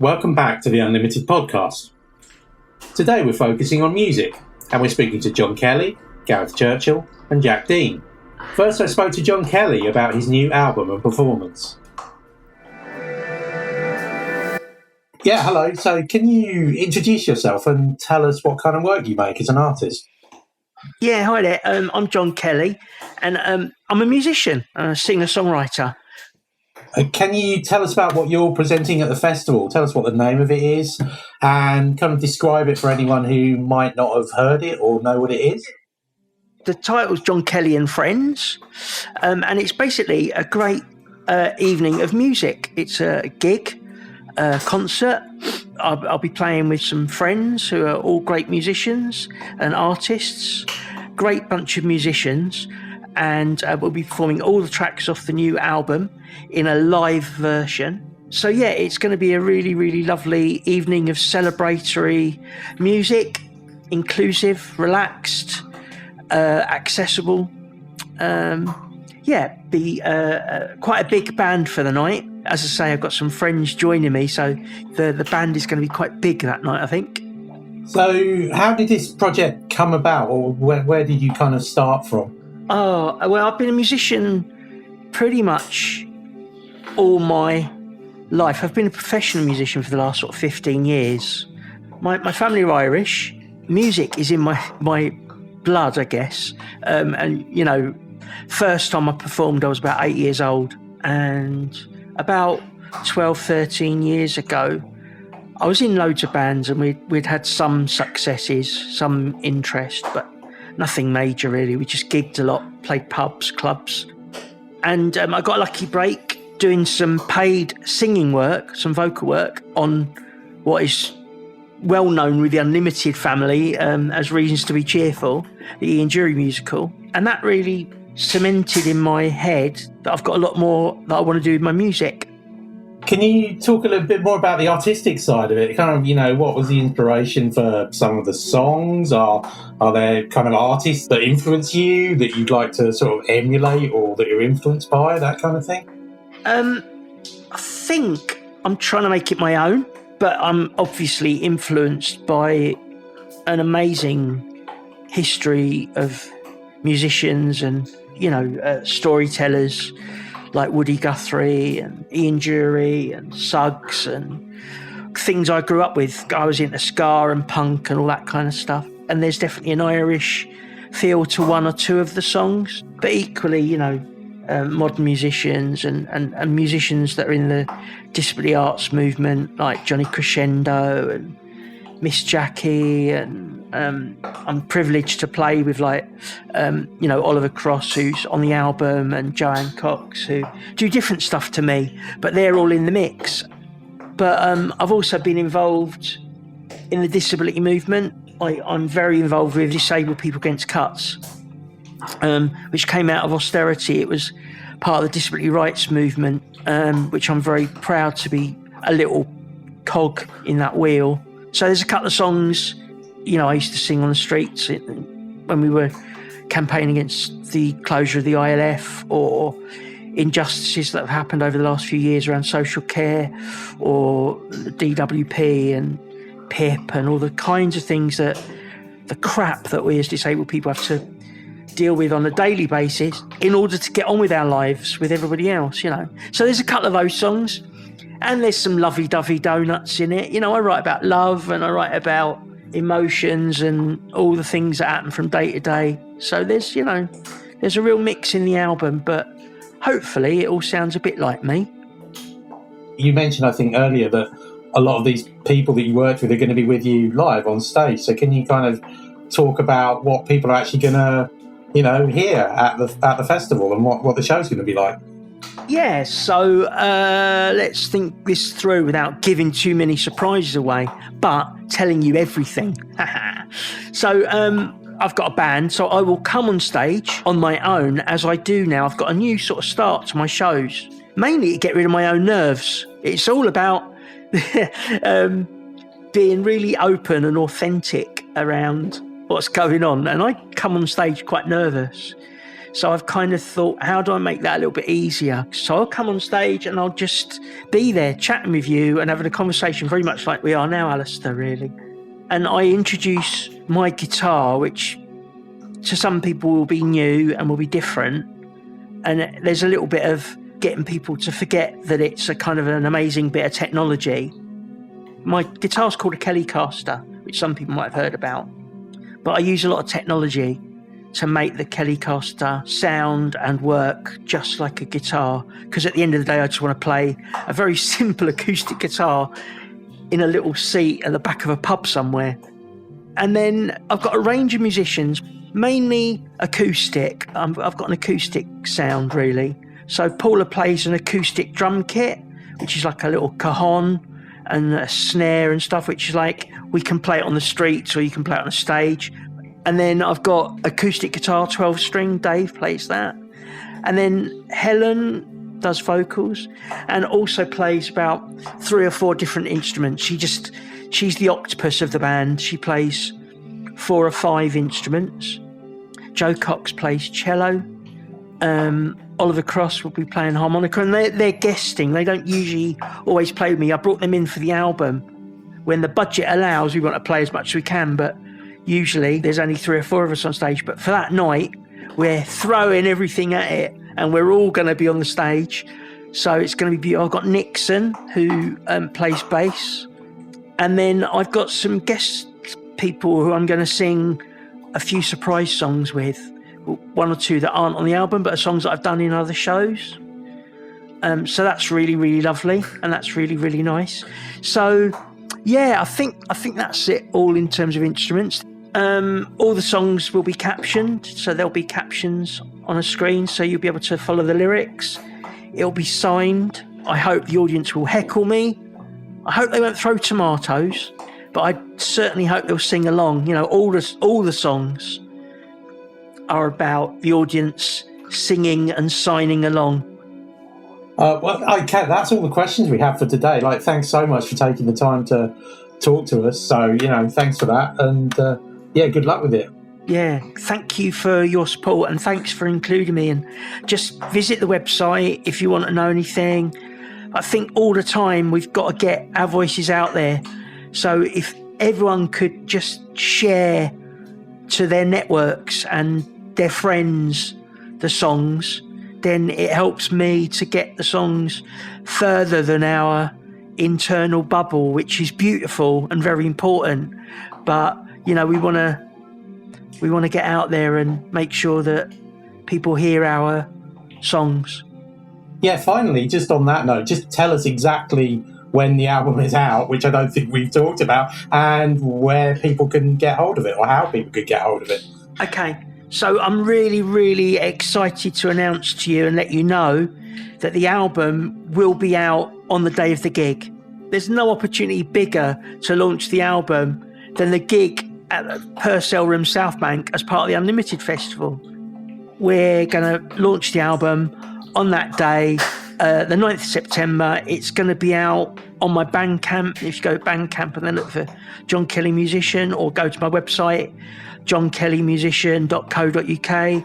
Welcome back to the Unlimited podcast. Today we're focusing on music, and we're speaking to John Kelly, Gareth Churchill and Jack Dean. First I spoke to John Kelly about his new album and performance. Yeah, hello. So can you introduce yourself and tell us what kind of work you make as an artist? Yeah, hi there. I'm John Kelly, and I'm a musician, a singer-songwriter. Can you tell us about what you're presenting at the festival? Tell us what the name of it is and kind of describe it for anyone who might not have heard it or know what it is. The title's John Kelly and Friends, and it's basically a great evening of music. It's a gig, a concert. I'll be playing with some friends who are all great musicians and artists, great bunch of musicians, and we'll be performing all the tracks off the new album in a live version. So yeah, it's going to be a really, really lovely evening of celebratory music, inclusive, relaxed, accessible. Be quite a big band for the night. As I say, I've got some friends joining me, so the band is going to be quite big that night, I think. So how did this project come about, or where did you kind of start from? Oh, well, I've been a musician pretty much all my life. I've been a professional musician for the last sort of 15 years. My family are Irish. Music is in my blood, I guess. And, you know, first time I performed, I was about 8 years old. And about 12, 13 years ago, I was in loads of bands and we'd had some successes, some interest, but nothing major really. We just gigged a lot, played pubs, clubs. And I got a lucky break doing some paid singing work, some vocal work on what is well known with the Unlimited family as Reasons to Be Cheerful, the Ian Dury musical. And that really cemented in my head that I've got a lot more that I want to do with my music. Can you talk a little bit more about the artistic side of it? Kind of, you know, what was the inspiration for some of the songs? Are there kind of artists that influence you that you'd like to sort of emulate or that you're influenced by, that kind of thing? I think I'm trying to make it my own, but I'm obviously influenced by an amazing history of musicians and, you know, storytellers like Woody Guthrie and Ian Dury and Suggs and things I grew up with. I was into ska and punk and all that kind of stuff. And there's definitely an Irish feel to one or two of the songs. But equally, you know, modern musicians and musicians that are in the disability arts movement, like Johnny Crescendo and Miss Jackie, and I'm privileged to play with Oliver Cross, who's on the album, and Joanne Cox, who do different stuff to me, but they're all in the mix. But I've also been involved in the disability movement. I'm very involved with Disabled People Against Cuts, which came out of austerity. It was part of the disability rights movement, which I'm very proud to be a little cog in that wheel. So there's a couple of songs, you know, I used to sing on the streets when we were campaigning against the closure of the ILF, or injustices that have happened over the last few years around social care, or the DWP and PIP and all the kinds of things the crap that we as disabled people have to deal with on a daily basis in order to get on with our lives with everybody else, you know. So there's a couple of those songs. And there's some lovey-dovey donuts in it. You know, I write about love and I write about emotions and all the things that happen from day to day. So there's a real mix in the album, but hopefully it all sounds a bit like me. You mentioned, I think, earlier that a lot of these people that you worked with are going to be with you live on stage. So can you kind of talk about what people are actually going to, you know, hear at the festival and what the show's going to be like? Yeah, so let's think this through without giving too many surprises away, but telling you everything. So I've got a band, so I will come on stage on my own as I do now. I've got a new sort of start to my shows, mainly to get rid of my own nerves. It's all about being really open and authentic around what's going on. And I come on stage quite nervous. So I've kind of thought, how do I make that a little bit easier? So I'll come on stage and I'll just be there chatting with you and having a conversation very much like we are now, Alistair, really. And I introduce my guitar, which to some people will be new and will be different. And there's a little bit of getting people to forget that it's a kind of an amazing bit of technology. My guitar's called a Telecaster, which some people might have heard about. But I use a lot of technology to make the Telecaster sound and work just like a guitar. Because at the end of the day, I just want to play a very simple acoustic guitar in a little seat at the back of a pub somewhere. And then I've got a range of musicians, mainly acoustic. I've got an acoustic sound, really. So Paula plays an acoustic drum kit, which is like a little cajon and a snare and stuff, which is like, we can play it on the streets or you can play it on a stage. And then I've got acoustic guitar, 12 string, Dave plays that. And then Helen does vocals and also plays about 3 or 4 different instruments. She's the octopus of the band. She plays 4 or 5 instruments. Joe Cox plays cello. Oliver Cross will be playing harmonica, and they're guesting. They don't usually always play with me. I brought them in for the album. When the budget allows, we want to play as much as we can, but usually there's only 3 or 4 of us on stage. But for that night, we're throwing everything at it, and we're all going to be on the stage. So it's going to be beautiful. I've got Nixon, who plays bass. And then I've got some guest people who I'm going to sing a few surprise songs with. 1 or 2 that aren't on the album, but are songs that I've done in other shows. So that's really, really lovely, and that's really, really nice. So, yeah, I think that's it all in terms of instruments. All the songs will be captioned, so there'll be captions on a screen, so you'll be able to follow the lyrics. It'll be signed. I hope the audience will heckle me. I hope they won't throw tomatoes, but I certainly hope they'll sing along. You know, all the songs are about the audience singing and signing along. That's all the questions we have for today. Thanks so much for taking the time to talk to us. So, thanks for that. And good luck with it. Yeah, thank you for your support and thanks for including me. And just visit the website if you want to know anything. I think all the time we've got to get our voices out there. So if everyone could just share to their networks and their friends the songs, then it helps me to get the songs further than our internal bubble, which is beautiful and very important. But we want to get out there and make sure that people hear our songs. Yeah, finally, just on that note, just tell us exactly when the album is out, which I don't think we've talked about, and where people can get hold of it, or how people could get hold of it. Okay, so I'm really, really excited to announce to you and let you know that the album will be out on the day of the gig. There's no opportunity bigger to launch the album than the gig at the Purcell Room South Bank as part of the Unlimited Festival. We're going to launch the album on that day, the 9th of September. It's going to be out on my Bandcamp. If you go to Bandcamp and then look for John Kelly Musician, or go to my website, johnkellymusician.co.uk,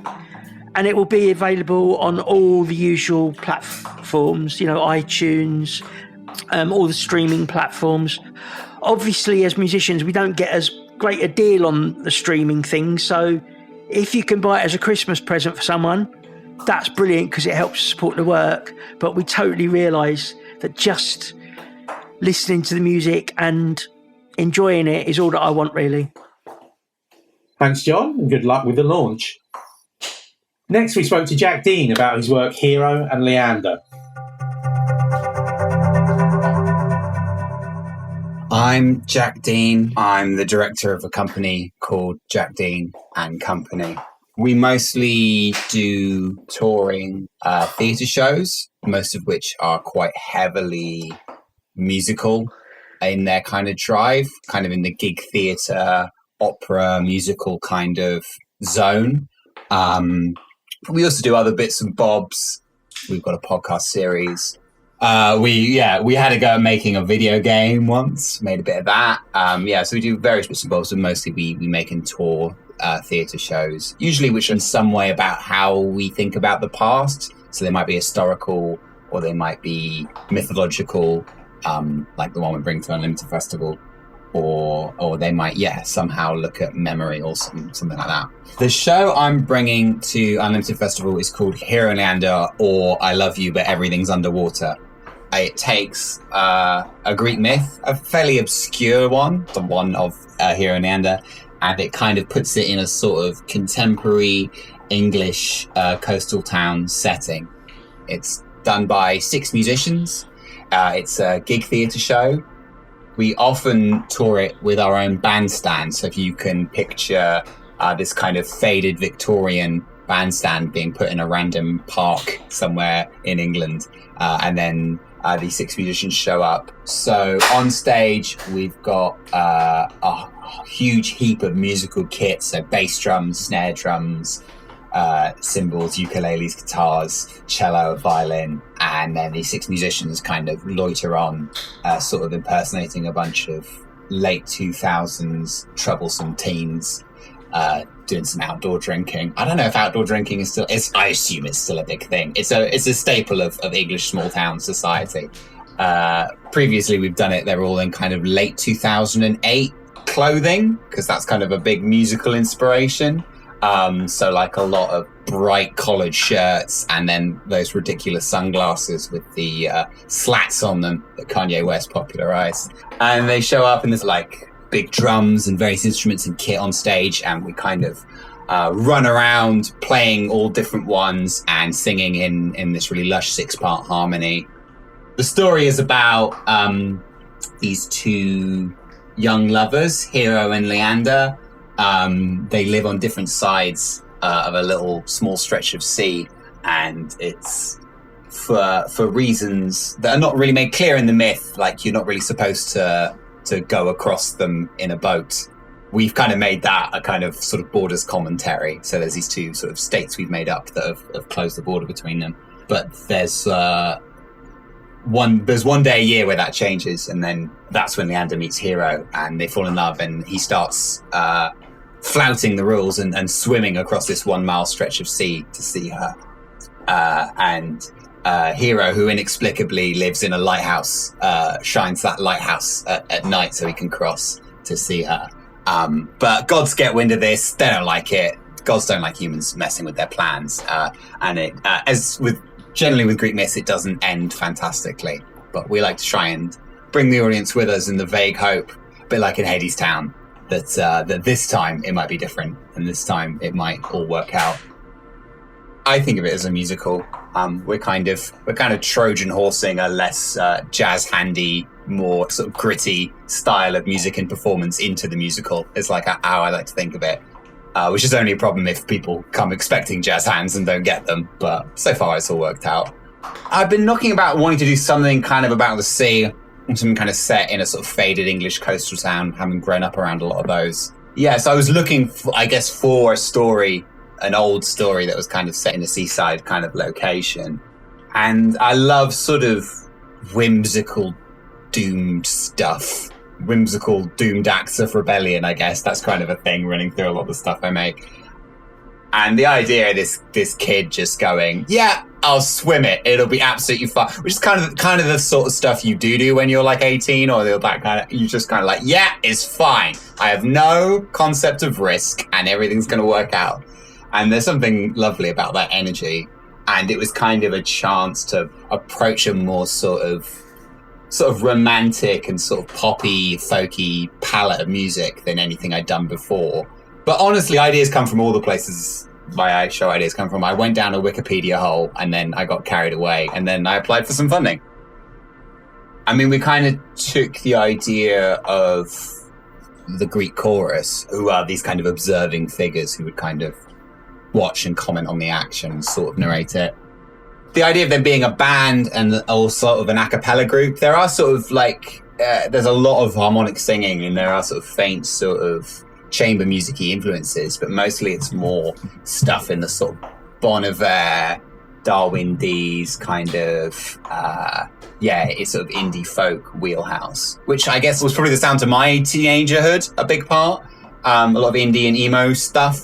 and it will be available on all the usual platforms, iTunes, all the streaming platforms. Obviously, as musicians, we don't get as great a deal on the streaming thing, so if you can buy it as a Christmas present for someone, that's brilliant because it helps support the work. But we totally realise that just listening to the music and enjoying it is all that I want, really. Thanks, John, and good luck with the launch. Next, we spoke to Jack Dean about his work Hero and Leander. I'm Jack Dean. I'm the director of a company called Jack Dean and Company. We mostly do touring theatre shows, most of which are quite heavily musical in their kind of drive, kind of in the gig theatre, opera, musical kind of zone. We also do other bits and bobs. We've got a podcast series. We had a go at making a video game once, made a bit of that. So we do various bits and bobs, but mostly we make and tour theatre shows, usually which are in some way about how we think about the past. So they might be historical or they might be mythological, like the one we bring to Unlimited Festival, or they might, somehow look at memory or something like that. The show I'm bringing to Unlimited Festival is called Hero and Leander, or I Love You But Everything's Underwater. It takes a Greek myth, a fairly obscure one, the one of Hero and Leander, and it kind of puts it in a sort of contemporary English coastal town setting. It's done by 6 musicians. It's a gig theatre show. We often tour it with our own bandstand. So if you can picture this kind of faded Victorian bandstand being put in a random park somewhere in England, and then these 6 musicians show up. So on stage, we've got a huge heap of musical kit. So bass drums, snare drums, cymbals, ukuleles, guitars, cello, violin, and then these 6 musicians kind of loiter on, sort of impersonating a bunch of late 2000s troublesome teens, doing some outdoor drinking. I don't know if outdoor drinking is still, I assume it's still a big thing. It's a staple of English small town society. Previously we've done it, they're all in kind of late 2008 clothing, because that's kind of a big musical inspiration. So like a lot of bright collared shirts and then those ridiculous sunglasses with the slats on them that Kanye West popularized. And they show up in this like big drums and various instruments and kit on stage, and we kind of run around playing all different ones and singing in this really lush 6-part harmony. The story is about these 2 young lovers, Hero and Leander. They live on different sides of a little small stretch of sea, and it's for reasons that are not really made clear in the myth. Like, you're not really supposed to go across them in a boat. We've kind of made that a kind of sort of borders commentary. So there's these 2 sort of states we've made up that have closed the border between them. But there's one day a year where that changes, and then that's when Leander meets Hero and they fall in love, and he starts flouting the rules and swimming across this 1-mile stretch of sea to see her. And Hero, who inexplicably lives in a lighthouse, shines that lighthouse at night so he can cross to see her. But gods get wind of this. They don't like it. Gods don't like humans messing with their plans. And it, as with generally with Greek myths, it doesn't end fantastically. But we like to try and bring the audience with us in the vague hope, a bit like in Hades Town, that this time it might be different, and this time it might all work out. I think of it as a musical. We're kind of Trojan horsing a less jazz handy, more sort of gritty style of music and performance into the musical. It's like how I like to think of it, which is only a problem if people come expecting jazz hands and don't get them. But so far it's all worked out. I've been knocking about wanting to do something kind of about the sea, something kind of set in a sort of faded English coastal town, having grown up around a lot of those. Yeah, so I was looking for a story, an old story that was kind of set in a seaside kind of location. And I love sort of whimsical doomed stuff. Whimsical doomed acts of rebellion, I guess. That's kind of a thing running through a lot of the stuff I make. And the idea of this kid just going, yeah, I'll swim it. It'll be absolutely fun. Which is kind of the sort of stuff you do when you're like 18, or that kind of, you just kind of like, yeah, it's fine. I have no concept of risk and everything's going to work out. And there's something lovely about that energy. And it was kind of a chance to approach a more sort of romantic and sort of poppy, folky palette of music than anything I'd done before. But honestly, ideas come from all the places my show ideas come from. I went down a Wikipedia hole and then I got carried away and then I applied for some funding. I mean, we kind of took the idea of the Greek chorus, who are these kind of observing figures who would kind of watch and comment on the action and sort of narrate it. The idea of there being a band and also sort of an a cappella group, there are sort of like, there's a lot of harmonic singing and there are sort of faint sort of chamber music-y influences, but mostly it's more stuff in the sort of Bon Iver, Darwin Dees kind of, it's sort of indie folk wheelhouse, which I guess was probably the sound to my teenagerhood, a big part. A lot of indie and emo stuff.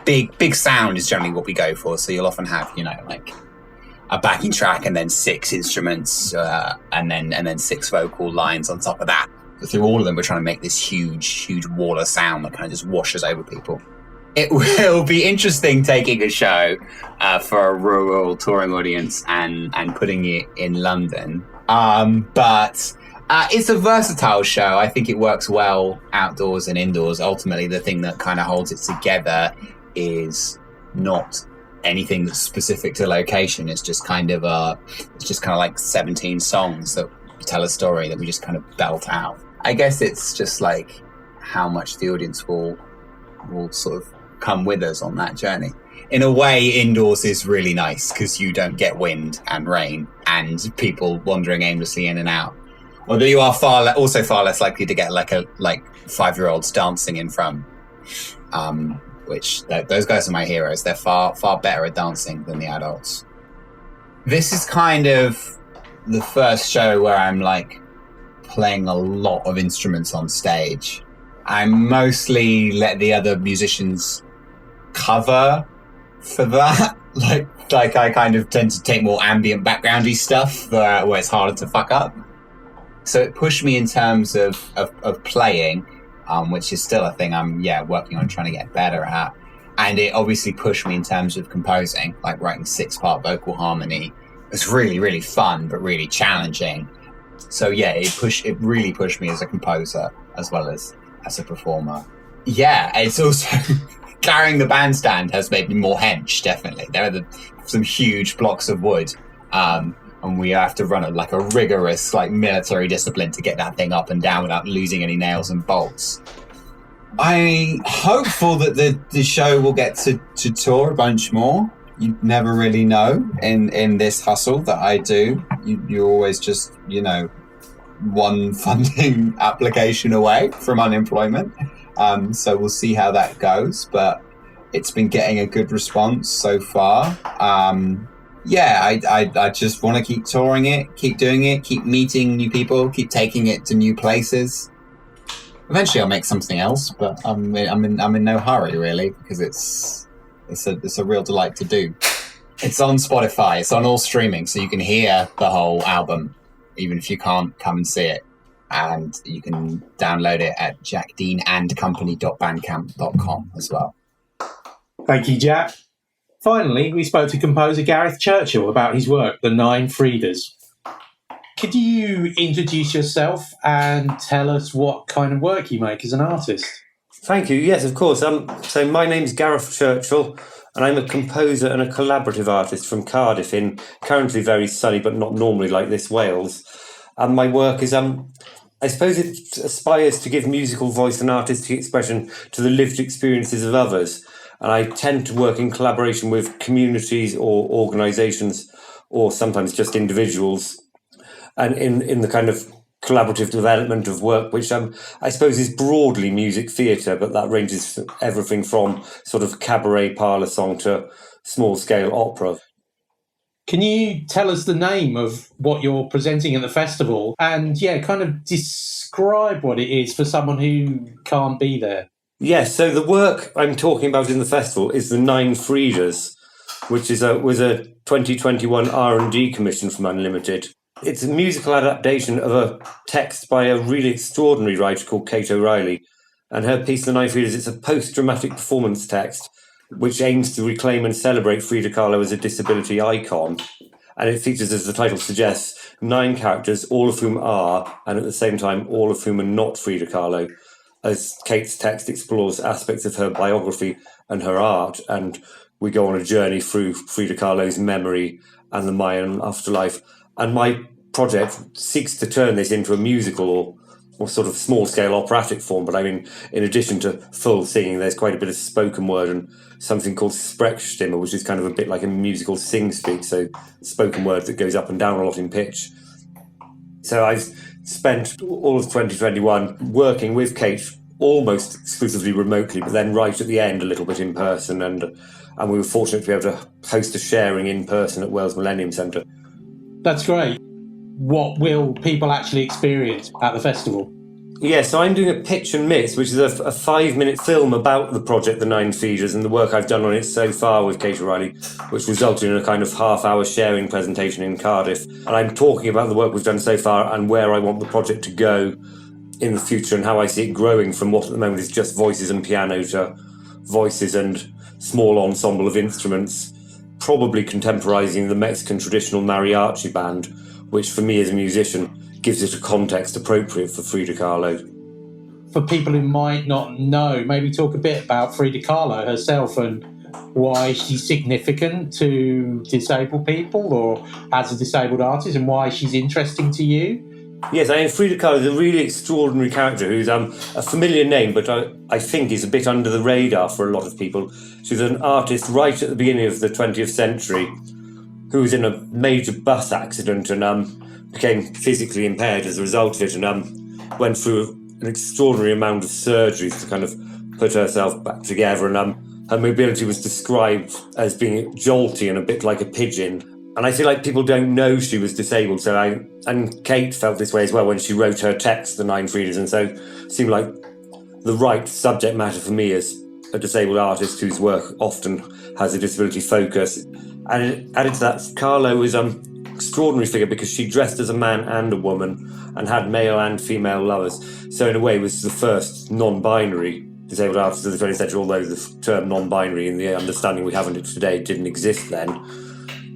Big sound is generally what we go for. So you'll often have, like a backing track and then 6 instruments and then 6 vocal lines on top of that. Through all of them, we're trying to make this huge wall of sound that kind of just washes over people. It will be interesting taking a show for a rural touring audience and putting it in London. But it's a versatile show. I think it works well outdoors and indoors. Ultimately, the thing that kind of holds it together is not anything that's specific to location. It's just kind of like 17 songs that tell a story that we just kind of belt out. I guess it's just like how much the audience will sort of come with us on that journey. In a way, indoors is really nice because you don't get wind and rain and people wandering aimlessly in and out. Although you are far less likely to get like 5-year-olds dancing in front. Which those guys are my heroes. They're far better at dancing than the adults. This is kind of the first show where I'm like playing a lot of instruments on stage. I mostly let the other musicians cover for that. Like I kind of tend to take more ambient backgroundy stuff where it's harder to fuck up. So it pushed me in terms of playing, which is still a thing I'm working on trying to get better at. And it obviously pushed me in terms of composing, like writing 6-part vocal harmony. It's really, really fun, but really challenging. So it really pushed me as a composer as well as a performer. Yeah, it's also carrying the bandstand has made me more hench, definitely. There are some huge blocks of wood, and we have to run a rigorous military discipline to get that thing up and down without losing any nails and bolts. I'm hopeful that the show will get to tour a bunch more. You never really know in this hustle that I do. You're always just, one funding application away from unemployment. So we'll see how that goes. But it's been getting a good response so far. I just want to keep touring it, keep doing it, keep meeting new people, keep taking it to new places. Eventually I'll make something else, but I'm in no hurry really, because it's a real delight to do. It's on Spotify, it's on all streaming, so you can hear the whole album, even if you can't come and see it. And you can download it at jackdeanandcompany.bandcamp.com as well. Thank you, Jack. Finally, we spoke to composer Gareth Churchill about his work, The 9 Friedas. Could you introduce yourself and tell us what kind of work you make as an artist? Thank you. Yes, of course. So my name's Gareth Churchill, and I'm a composer and a collaborative artist from Cardiff in currently very sunny, but not normally like this, Wales. And my work is, I suppose it aspires to give musical voice and artistic expression to the lived experiences of others. And I tend to work in collaboration with communities or organisations, or sometimes just individuals, and in the kind of collaborative development of work, which I suppose is broadly music theatre, but that ranges everything from sort of cabaret parlour song to small-scale opera. Can you tell us the name of what you're presenting at the festival and, kind of describe what it is for someone who can't be there? Yes, so the work I'm talking about in the festival is The 9 Friedas, which was a 2021 R&D commission from Unlimited. It's a musical adaptation of a text by a really extraordinary writer called Kate O'Reilly. And her piece, The 9 Friedas, it's a post-dramatic performance text which aims to reclaim and celebrate Frida Kahlo as a disability icon. And it features, as the title suggests, 9 characters, all of whom are, and at the same time, all of whom are not Frida Kahlo, as Kate's text explores aspects of her biography and her art. And we go on a journey through Frida Kahlo's memory and the Mayan afterlife. And my project seeks to turn this into a musical or sort of small-scale operatic form. But I mean, in addition to full singing, there's quite a bit of spoken word and something called Sprechstimme, which is kind of a bit like a musical sing-speak, so spoken word that goes up and down a lot in pitch. So I've spent all of 2021 working with Kate almost exclusively remotely, but then right at the end a little bit in person, and we were fortunate to be able to host a sharing in person at Wales Millennium Centre. That's great. What will people actually experience at the festival? Yeah, so I'm doing a pitch and mix, which is a 5-minute film about the project, The Nine Feeders, and the work I've done on it so far with Kate O'Reilly, which resulted in a kind of half-hour sharing presentation in Cardiff. And I'm talking about the work we've done so far and where I want the project to go in the future and how I see it growing from what at the moment is just voices and piano to voices and small ensemble of instruments, probably contemporizing the Mexican traditional mariachi band, which for me as a musician gives it a context appropriate for Frida Kahlo. For people who might not know, maybe talk a bit about Frida Kahlo herself and why she's significant to disabled people or as a disabled artist and why she's interesting to you. Yes, I mean, Frida Kahlo is a really extraordinary character who's a familiar name, but I think is a bit under the radar for a lot of people. She's an artist right at the beginning of the 20th century who was in a major bus accident and became physically impaired as a result of it and went through an extraordinary amount of surgeries to kind of put herself back together. And her mobility was described as being jolty and a bit like a pigeon. And I feel like people don't know she was disabled. And Kate felt this way as well when she wrote her text, The Nine Feeders, and so it seemed like the right subject matter for me as a disabled artist whose work often has a disability focus. And added to that, Kahlo was extraordinary figure because she dressed as a man and a woman and had male and female lovers. So in a way was the first non-binary disabled artist of the 20th century, although the term non-binary in the understanding we have of it today didn't exist then.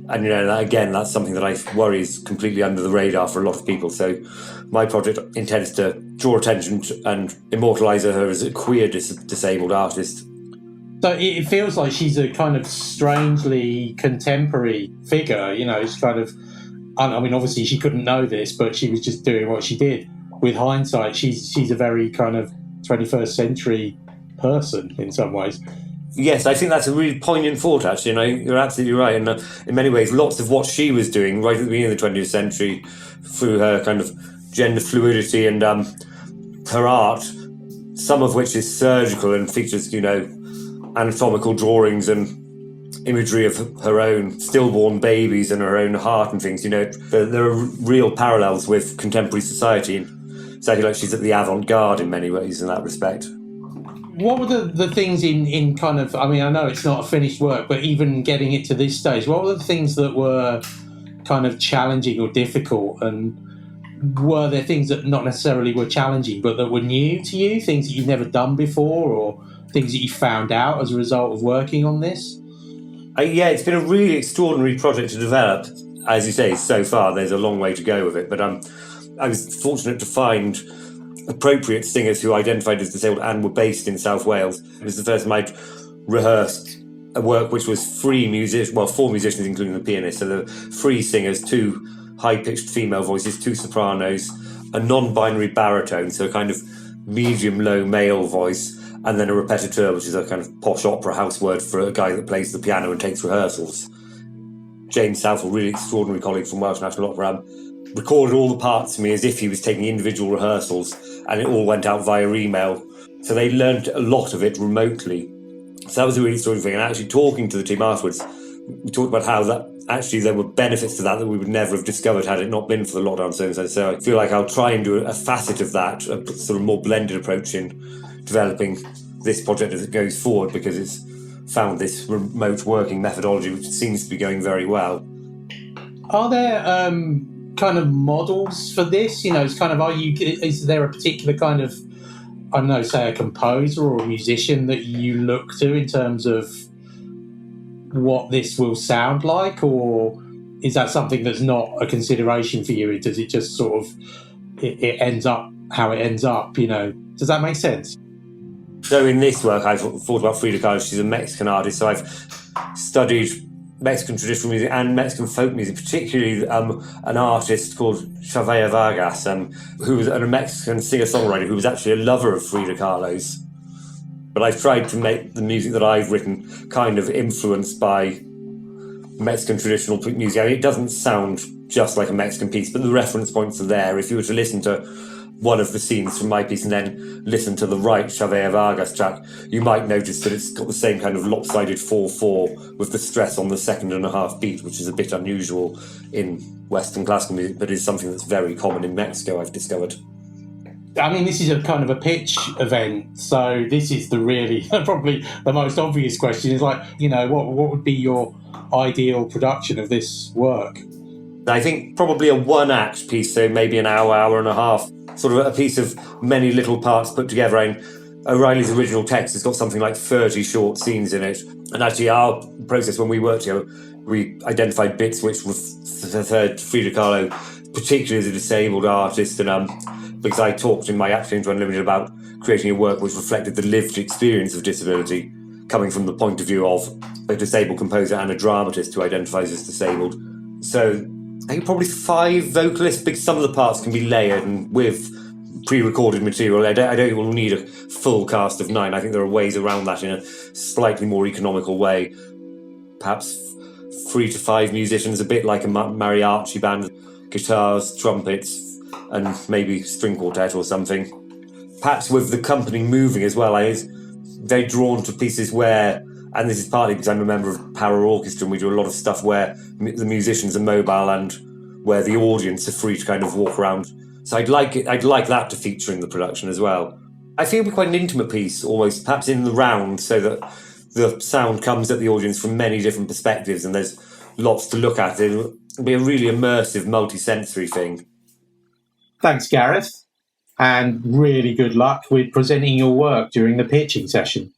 And that's something that I worry is completely under the radar for a lot of people. So my project intends to draw attention to and immortalise her as a queer disabled artist. So it feels like she's a kind of strangely contemporary figure, it's kind of, I mean, obviously she couldn't know this, but she was just doing what she did. With hindsight, she's a very kind of 21st century person in some ways. Yes, I think that's a really poignant thought, actually. You're absolutely right. And in many ways, lots of what she was doing right at the beginning of the 20th century through her kind of gender fluidity and her art, some of which is surgical and features, anatomical drawings and imagery of her own stillborn babies and her own heart and things. There are real parallels with contemporary society. So I feel like she's at the avant-garde in many ways in that respect. What were the things in kind of, I mean, I know it's not a finished work, but even getting it to this stage, what were the things that were kind of challenging or difficult? And were there things that not necessarily were challenging, but that were new to you, things that you've never done before or things that you found out as a result of working on this? Yeah, it's been a really extraordinary project to develop. As you say, so far, there's a long way to go with it. But I was fortunate to find appropriate singers who identified as disabled and were based in South Wales. It was the first time I'd rehearsed a work which was for musicians, including the pianist. So there were 3 singers, 2 high-pitched female voices, 2 sopranos, a non-binary baritone, so a kind of medium-low male voice, and then a repetiteur, which is a kind of posh opera house word for a guy that plays the piano and takes rehearsals. James Southall, really extraordinary colleague from Welsh National Opera, recorded all the parts to me as if he was taking individual rehearsals, and it all went out via email. So they learned a lot of it remotely. So that was a really extraordinary thing. And actually talking to the team afterwards, we talked about how that actually there were benefits to that we would never have discovered had it not been for the lockdown circumstances. So I feel like I'll try and do a facet of that, a sort of more blended approach in developing this project as it goes forward, because it's found this remote working methodology which seems to be going very well. Are there kind of models for this? It's kind of, is there a particular kind of, I don't know, say a composer or a musician that you look to in terms of what this will sound like, or is that something that's not a consideration for you? Does it just sort of, it ends up how it ends up, Does that make sense? So in this work, I've thought about Frida Kahlo. She's a Mexican artist, so I've studied Mexican traditional music and Mexican folk music, particularly an artist called Xavier Vargas, who was a Mexican singer-songwriter who was actually a lover of Frida Kahlo's. But I've tried to make the music that I've written kind of influenced by Mexican traditional music. I mean, it doesn't sound just like a Mexican piece, but the reference points are there. If you were to listen to one of the scenes from my piece and then listen to the right Xavier Vargas track, you might notice that it's got the same kind of lopsided 4/4 with the stress on the 2.5 beat, which is a bit unusual in Western classical music, but is something that's very common in Mexico, I've discovered. I mean, this is a kind of a pitch event, so this is the really, probably the most obvious question is like, what would be your ideal production of this work? I think probably a one-act piece, so maybe an hour and a half, sort of a piece of many little parts put together. O'Reilly's original text has got something like 30 short scenes in it. And actually our process when we worked together, we identified bits which referred to Frida Kahlo, particularly as a disabled artist, and because I talked in my Acting to Unlimited about creating a work which reflected the lived experience of disability, coming from the point of view of a disabled composer and a dramatist who identifies as disabled. So I think probably 5 vocalists, because some of the parts can be layered and with pre-recorded material. I don't think we'll need a full cast of 9. I think there are ways around that in a slightly more economical way. Perhaps 3 to 5 musicians, a bit like a mariachi band, guitars, trumpets, and maybe string quartet or something. Perhaps with the company moving as well, I was very drawn to pieces where, and this is partly because I'm a member of Power Orchestra and we do a lot of stuff where the musicians are mobile and where the audience are free to kind of walk around. So I'd like that to feature in the production as well. I think it'll be quite an intimate piece, almost, perhaps in the round, so that the sound comes at the audience from many different perspectives and there's lots to look at. It'll be a really immersive, multi-sensory thing. Thanks, Gareth, and really good luck with presenting your work during the pitching session.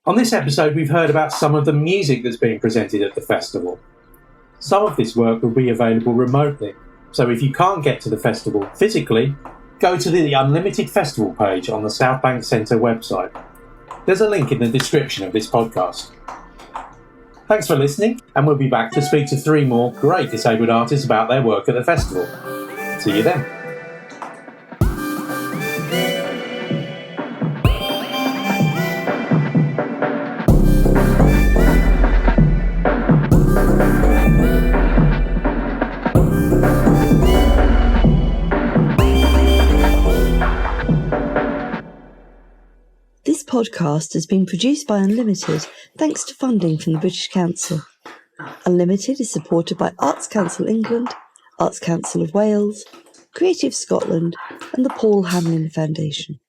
On this episode, we've heard about some of the music that's being presented at the festival. Some of this work will be available remotely, so if you can't get to the festival physically, go to the Unlimited Festival page on the South Bank Centre website. There's a link in the description of this podcast. Thanks for listening, and we'll be back to speak to 3 more great disabled artists about their work at the festival. See you then. This podcast has been produced by Unlimited thanks to funding from the British Council. Unlimited is supported by Arts Council England, Arts Council of Wales, Creative Scotland and the Paul Hamlin Foundation.